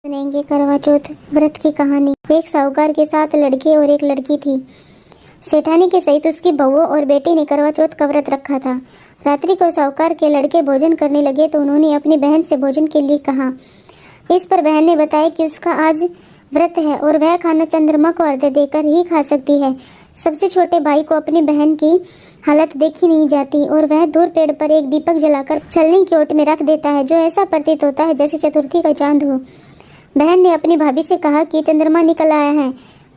सुनेंगे करवा चौथ व्रत की कहानी। एक साहूकार के साथ लड़के और एक लड़की थी। सेठानी के सहित उसकी बहू और बेटी ने करवा चौथ का व्रत रखा था। रात्रि को साहूकार के लड़के भोजन करने लगे तो उन्होंने अपनी बहन से भोजन के लिए कहा। इस पर बहन ने बताया कि उसका आज व्रत है और वह खाना चंद्रमा को अर्घ्य देकर ही खा सकती है। सबसे छोटे भाई को अपनी बहन की हालत देखी नहीं जाती और वह दूर पेड़ पर एक दीपक जलाकर छलनी की ओट में रख देता है, जो ऐसा प्रतीत होता है जैसे चतुर्थी का चांद हो। बहन ने अपनी भाभी से कहा कि चंद्रमा निकल आया है,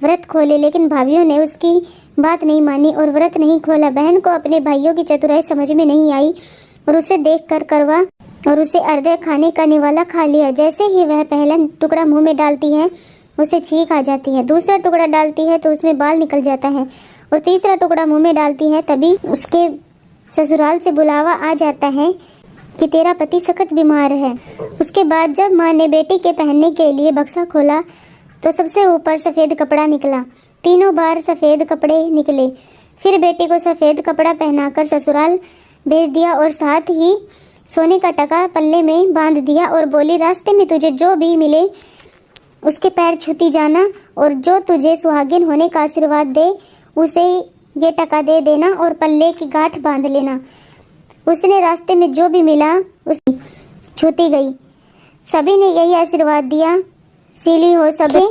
व्रत खोले, लेकिन भाभीियों ने उसकी बात नहीं मानी और व्रत नहीं खोला। बहन को अपने भाइयों की चतुराई समझ में नहीं आई और उसे देखकर करवा और उसे अर्धे खाने का निवाला खा लिया। जैसे ही वह पहला टुकड़ा मुंह में डालती है उसे छींक आ जाती है, दूसरा टुकड़ा डालती है तो उसमें बाल निकल जाता है और तीसरा टुकड़ा मुंह में डालती है तभी उसके ससुराल से बुलावा आ जाता है कि तेरा पति सख्त बीमार है। उसके बाद जब माँ ने बेटी के पहनने के लिए बक्सा खोला तो सबसे ऊपर सफ़ेद कपड़ा निकला। तीनों बार सफ़ेद कपड़े निकले। फिर बेटी को सफ़ेद कपड़ा पहनाकर ससुराल भेज दिया और साथ ही सोने का टका पल्ले में बांध दिया और बोली, रास्ते में तुझे जो भी मिले उसके पैर छूती जाना और जो तुझे सुहागिन होने का आशीर्वाद दे उसे ये टका दे देना और पल्ले की गांठ बांध लेना। उसने रास्ते में जो भी मिला उसे छूती गई। सभी ने यही आशीर्वाद दिया। सीली हो सभी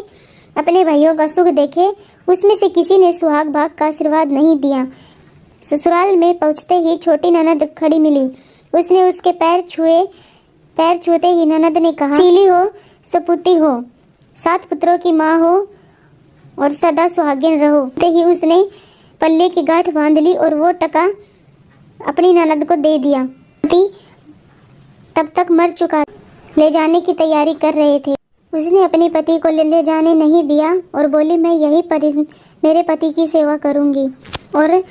अपने भाइयों का सुख देखे, उसमें से किसी ने सुहाग भाग का आशीर्वाद नहीं दिया। ससुराल में पहुंचते ही छोटी ननद खड़ी मिली। उसने उसके पैर छूते ही ननद ने कहा, सीली हो, सपूती हो, 7 पुत्रों की माँ हो और सदा सुहागिन रहो। ते ही उसने पल्ले की गांठ बांध ली और वो टका अपनी ननद को दे दिया। तब तक मर चुका, ले जाने की तैयारी कर रहे थे। उसने अपने पति को ले जाने नहीं दिया और बोली, मैं यही पर मेरे पति की सेवा करूंगी और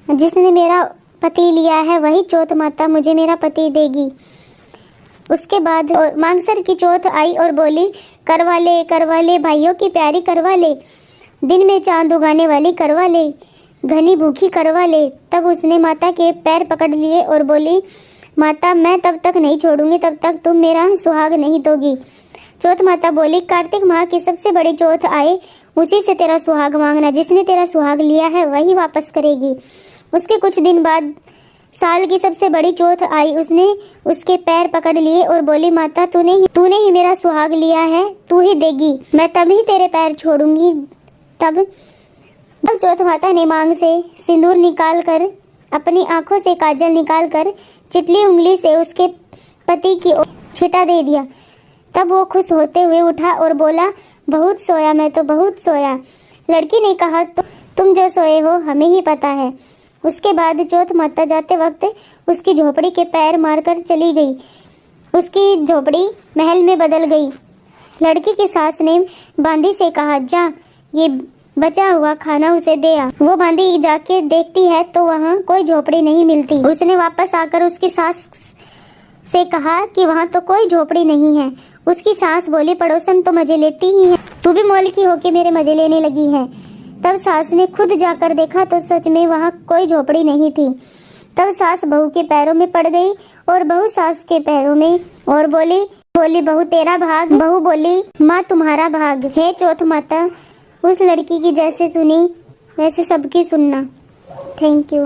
जिसने मेरा पति लिया है वही चौथ माता मुझे मेरा पति देगी। उसके बाद मांगसर की चौथ आई और बोली, करवा ले भाइयों की प्यारी, करवा ले, दिन में चांद उगाने वाली, करवा ले, घनी भूखी, करवा ले। तब उसने माता के पैर पकड़ लिए और बोली, माता मैं तब तक नहीं छोड़ूंगी तब तक तुम मेरा सुहाग नहीं दोगी। चौथ माता बोली, कार्तिक माह की सबसे बड़ी चौथ आए उसी से तेरा सुहाग मांगना, जिसने तेरा सुहाग लिया है वही वापस करेगी। उसके कुछ दिन बाद साल की सबसे बड़ी चौथ आई। उसने उसके पैर पकड़ लिए और बोली, माता तूने ही मेरा सुहाग लिया है, तू ही देगी, मैं तभी तेरे पैर छोड़ूंगी। तब चौथ माता ने मांग से सिंदूर निकाल कर, अपनी आंखों से काजल निकाल कर चिटली उंगली से उसके पति की ओर छिटा दे दिया। तब वो खुश होते हुए उठा और बोला, बहुत सोया, मैं तो बहुत सोया। लड़की ने कहा, तो तुम जो सोए हो हमें ही पता है। उसके बाद चौथ माता जाते वक्त उसकी झोपड़ी के पैर मारकर चली गई। उसकी झोपड़ी महल में बदल गई। लड़की की सास ने बांदी से कहा, जा ये बचा हुआ खाना उसे दे आ। वो बांदी जाके देखती है तो वहाँ कोई झोपड़ी नहीं मिलती। उसने वापस आकर उसकी सास से कहा कि वहाँ तो कोई झोपड़ी नहीं है। उसकी सास बोली, पड़ोसन तो मजे लेती ही है, तू भी मोल की होके मेरे मजे लेने लगी है। तब सास ने खुद जाकर देखा तो सच में वहाँ कोई झोपड़ी नहीं थी। तब सास बहू के पैरों में पड़ गई और बहू सास के पैरों में और बोली बहू तेरा भाग। बहू बोली, माँ तुम्हारा भाग। हे चौथ माता, उस लड़की की जैसे सुनी वैसे सबकी सुनना। Thank you.